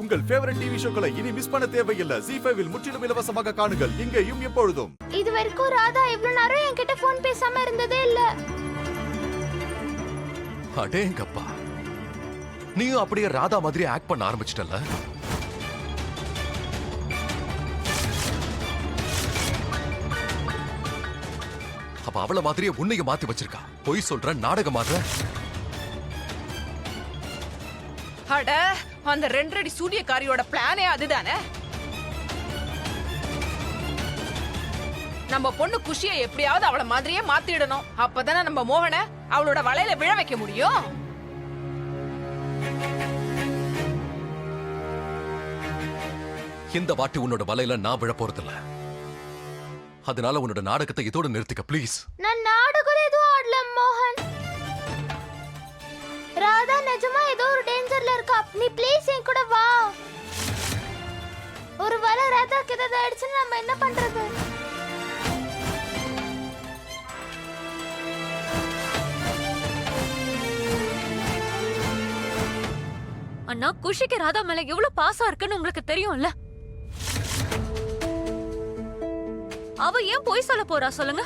உங்கள் favourite TV ஷோக்களை இனி miss பண்ண தேவையில்லை. ZEE5 இல் முற்றிலும் இலவசமாக காணுங்கள். இங்கேயும் எப்பொழுதும். இது வரைக்கும் ராதா இவ்வளவு நேரம் என்கிட்ட போன் பேசாம இருந்ததே இல்ல. அடேங்கப்பா, நீயும் அப்படியே ராதா மாதிரி ஆக்ட் பண்ண ஆரம்பிச்சிட்டல. அப்ப அவள மாதிரியே உன்னைய மாத்தி வச்சிருக்கா. பொய் சொல்ற, நாடகம் ஆடுற. அட, அந்த 2 அடி சூரியக்காரியோட பிளானே அதுதானே. நம்ம பொண்ணு குஷியை எப்படியாவது அவள மாதிரியே மாத்திடணும். அப்பதானே நம்ம மோகனை அவளோட வலையில விழ வைக்க முடியும். இந்த வாட்டி உன்னோட வலையில நான் விழ போறதில்ல. அதனால உன்னோட நாடகத்தை இதோட நிறுத்திக்க ப்ளீஸ். நான் நாடகம் எதுவும் ஆடல மோகன். ராதா நிஜமா ஏதோ ஒரு டேஞ்சர்ல இருக்கா. நீ ப்ளீஸ் என் கூட வா. ஒருவேளை ராதாக்கு ஏதாவது ஆயிடுச்சுன்னா நம்ம என்ன பண்றது? அண்ணா, குஷிக்கு ராதா மேல எவ்வளவு பாசம் இருக்குன்னு உங்களுக்கு தெரியும்ல. அவ ஏன் போய் சொல்ல போறா சொல்லுங்க?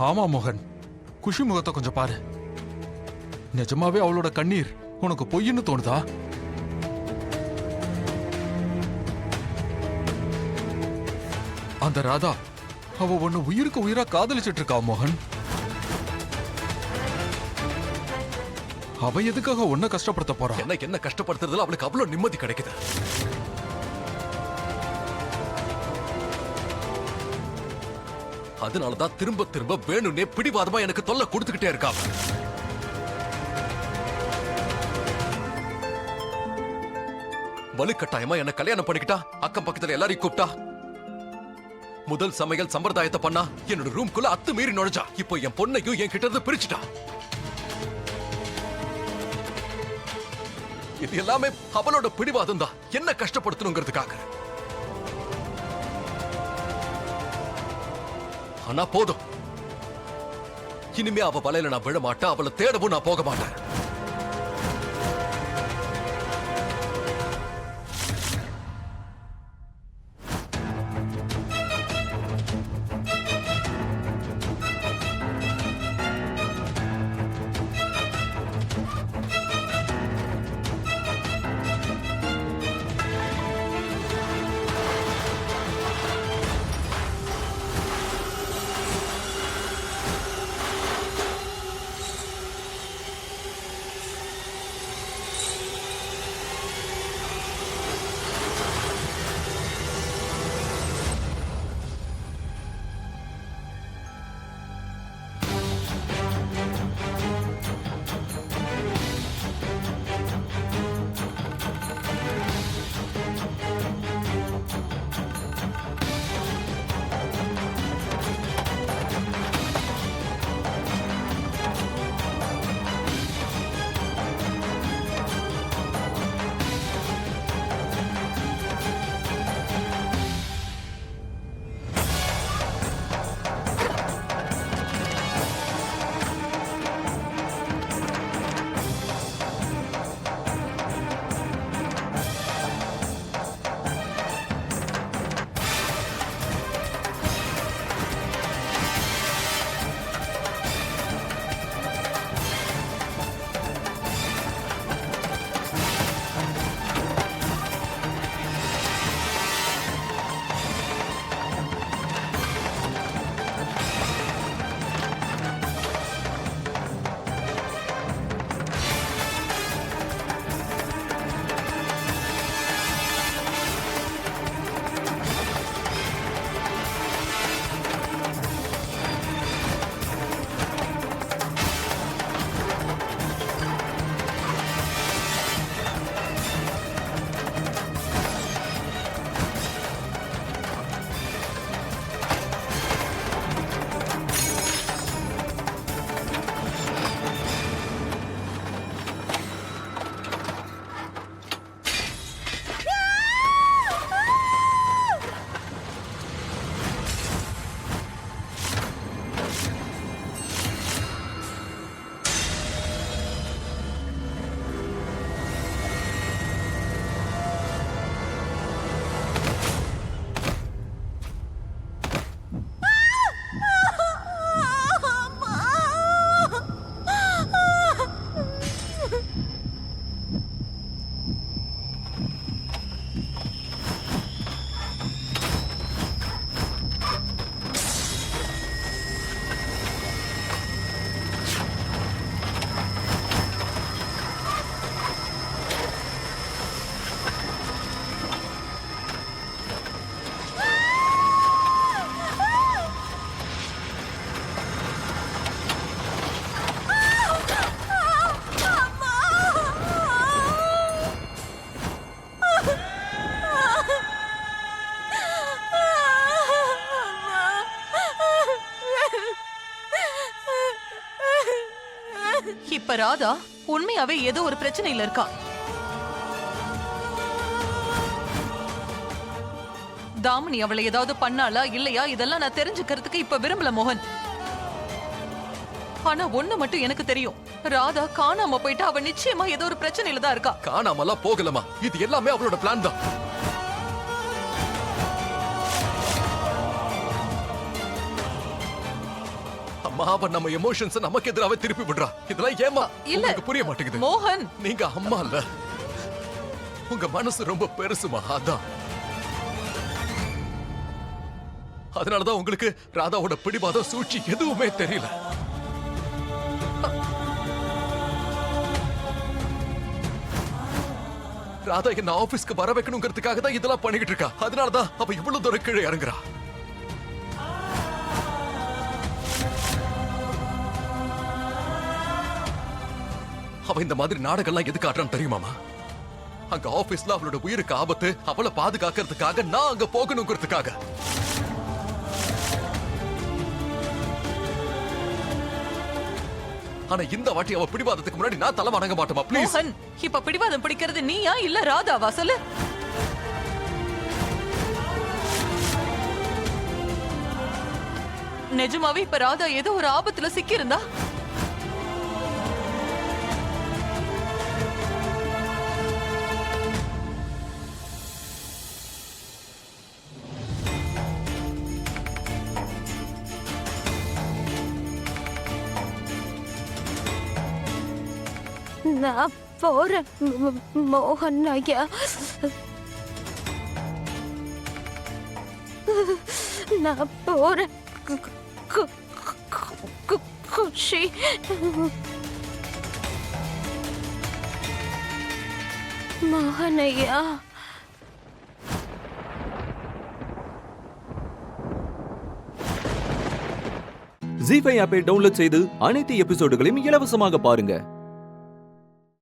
ஆமா மோகன், குஷி முகத்தை கொஞ்சம் பாரு. நிஜமாவே அவளோட கண்ணீர் உனக்கு பொய்ன்னு தோணுதா? அந்த ராதா அவ உன்னை உயிருக்கு உயிரா காதலிச்சிட்டு இருக்கா மோகன். அவ எதுக்காக உன்னை கஷ்டப்படுத்த போறா? என்ன கஷ்டப்படுத்துறதுல அவளுக்கு அவ்வளவு நிம்மதி கிடைக்குது. அதனாலதான் திரும்ப திரும்ப வேணும்னே பிடிவாதமா எனக்கு தொல்லை கொடுத்துக்கிட்டே இருக்காங்க. வலுக்கட்டாயமா என்ன கல்யாணம் பண்ணிக்கிட்டா, அக்கம் பக்கத்துல எல்லாரையும் கூப்பிட்டா, முதல் சமையல் சம்பிரதாயத்தை பண்ணா, என்னோட ரூம்குள்ள அத்துமீறி நுழைஞ்சா. இப்போ என் பொண்ணையும் என் கிட்ட இருந்து பிரிச்சுட்டா. இது எல்லாமே அவளோட பிடிவாதம் தான், என்ன கஷ்டப்படுத்தணுங்கிறதுக்காக. ஆனா போதும், இனிமே அவ வலையில நான் விழ மாட்டேன். அவளை தேடவும் நான் போக மாட்டேன். இப்ப ராதா உண்மையாவே ஏதோ ஒரு பிரச்சனையில இருக்கா. தாமினி அவளை ஏதாவது பண்ணாளா இல்லையா இதெல்லாம் நான் தெரிஞ்சுக்கிறதுக்கு இப்ப விரும்பல மோகன். ஆனா ஒண்ணு மட்டும் எனக்கு தெரியும், ராதா காணாம போயிட்டு அவ நிச்சயமா ஏதோ ஒரு பிரச்சனையில தான் இருக்கா. காணாமலாம் போகலமா, இது எல்லாமே அவளோட பிளான் தான். அம்மா, அவ நம்ம எமோஷன்ஸ் நமக்கு எதிராக திருப்பி விடுறா. இதெல்லாம் ஏமா இல்ல. உங்களுக்கு புரிய மாட்டேங்குது. மோகன், நீங்க அம்மா இல்ல, உங்க மனசு ரொம்ப பெருசுமா. அதான் அதனாலதான் உங்களுக்கு ராதாவோட பிடிவாதம் சூழ்ச்சி எதுவுமே தெரியல. ராதா என்ன ஆபீஸ்க்கு வர வைக்கணுங்கிறதுக்காக தான் இதெல்லாம் பண்ணிக்கிட்டு இருக்கா. அதனாலதான் அவ இவ்வளவு தூரம் கீழே இறங்குறா. அவ இந்த மாதிரி நாடகம்லாம் எதுக்கு ஆடுறான்னு தெரியுமாமா? அங்க ஆபீஸ்ல அவளோட உயிருக்கு ஆபத்து, அவளை பாதுகாக்கிறதுக்காக நான் அங்க போகணுங்கிறதுக்காக. ஆனா இந்த வாட்டி அவ பிடிவாதத்துக்கு முன்னாடி நான் தலை வணங்க மாட்டோமா? ப்ளீஸ். மோகன், இப்ப பிடிவாதம் பிடிக்கிறது நீயா இல்ல ராதாவா சொல்லு. நிஜமாவே இப்ப ராதா ஏதோ ஒரு ஆபத்துல சிக்கி இருந்தா நான் போறேன் மோகன் ஐயா. நான் போறேன் குஷி. மோகன் ஐயா, ஜீ5 ஆப்பை டவுன்லோட் செய்து அனைத்து எபிசோடுகளையும் இலவசமாக பாருங்க.